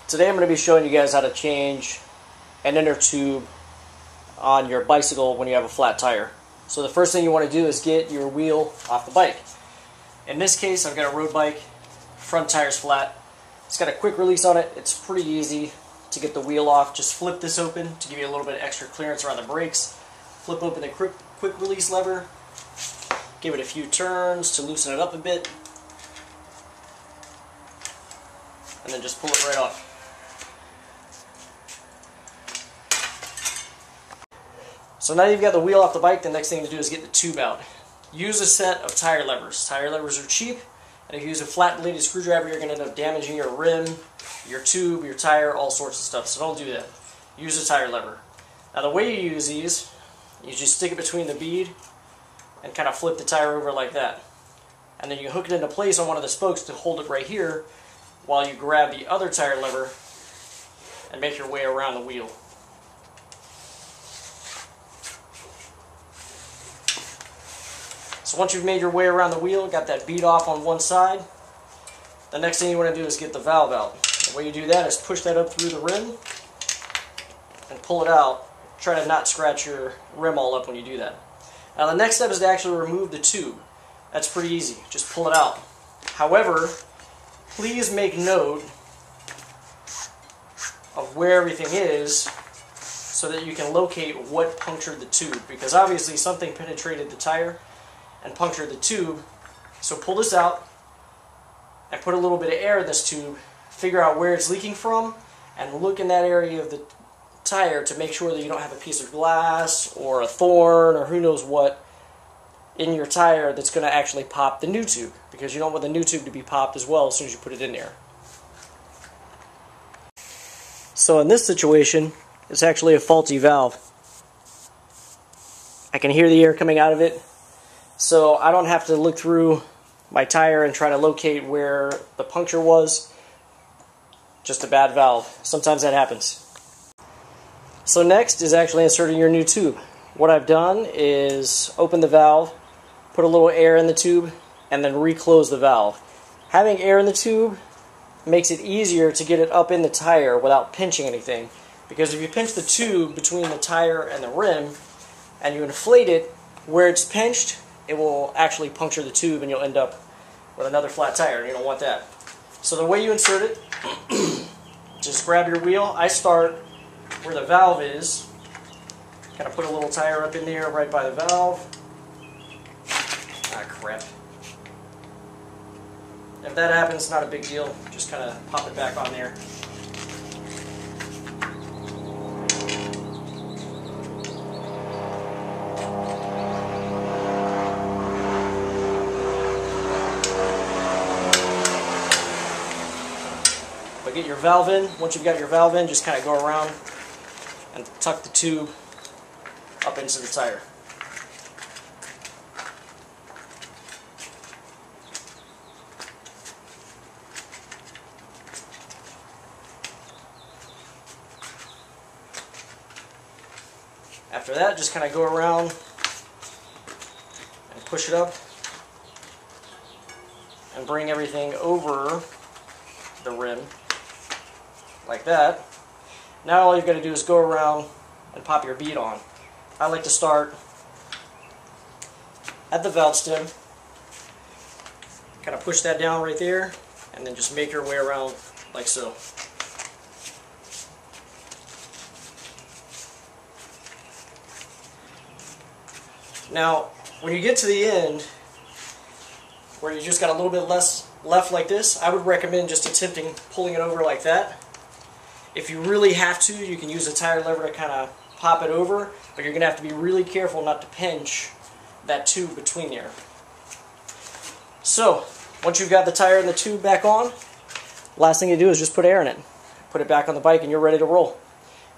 Today I'm going to be showing you guys how to change an inner tube on your bicycle when you have a flat tire. So the first thing you want to do is get your wheel off the bike. In this case, I've got a road bike, front tire's flat. It's got a quick release on it. It's pretty easy to get the wheel off. Just flip this open to give you a little bit of extra clearance around the brakes. Flip open the quick release lever. Give it a few turns to loosen it up a bit. And then just pull it right off. So now you've got the wheel off the bike, the next thing to do is get the tube out. Use a set of tire levers. Tire levers are cheap, and if you use a flat bladed screwdriver, you're going to end up damaging your rim, your tube, your tire, all sorts of stuff, so don't do that. Use a tire lever. Now the way you use these, you just stick it between the bead and kind of flip the tire over like that. And then you hook it into place on one of the spokes to hold it right here while you grab the other tire lever and make your way around the wheel. So once you've made your way around the wheel, got that bead off on one side, the next thing you want to do is get the valve out. The way you do that is push that up through the rim and pull it out. Try to not scratch your rim all up when you do that. Now the next step is to actually remove the tube. That's pretty easy. Just pull it out. However, please make note of where everything is so that you can locate what punctured the tube, because obviously something penetrated the tire and punctured the tube. So pull this out and put a little bit of air in this tube, figure out where it's leaking from, and look in that area of the tire to make sure that you don't have a piece of glass or a thorn or who knows what in your tire that's going to actually pop the new tube, because you don't want the new tube to be popped as well as soon as you put it in there. So in this situation, it's actually a faulty valve. I can hear the air coming out of it, so I don't have to look through my tire and try to locate where the puncture was. Just a bad valve. Sometimes that happens. So next is actually inserting your new tube. What I've done is open the valve, put a little air in the tube, and then reclose the valve. Having air in the tube makes it easier to get it up in the tire without pinching anything, because if you pinch the tube between the tire and the rim and you inflate it where it's pinched, it will actually puncture the tube and you'll end up with another flat tire, and you don't want that. So the way you insert it, just grab your wheel. I start where the valve is, kind of put a little tire up in there right by the valve. Ah, crap. If that happens, not a big deal. Just kind of pop it back on there. But get your valve in. Once you've got your valve in, just kind of go around and tuck the tube up into the tire. After that, just kind of go around and push it up and bring everything over the rim like that. Now all you've got to do is go around and pop your bead on. I like to start at the valve stem, kind of push that down right there, and then just make your way around like so. Now, when you get to the end, where you just got a little bit less left like this, I would recommend just attempting pulling it over like that. If you really have to, you can use a tire lever to kind of pop it over, but you're going to have to be really careful not to pinch that tube between there. So, once you've got the tire and the tube back on, last thing you do is just put air in it. Put it back on the bike and you're ready to roll.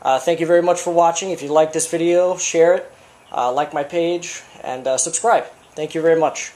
Thank you very much for watching. If you like this video, share it, like my page, and subscribe. Thank you very much.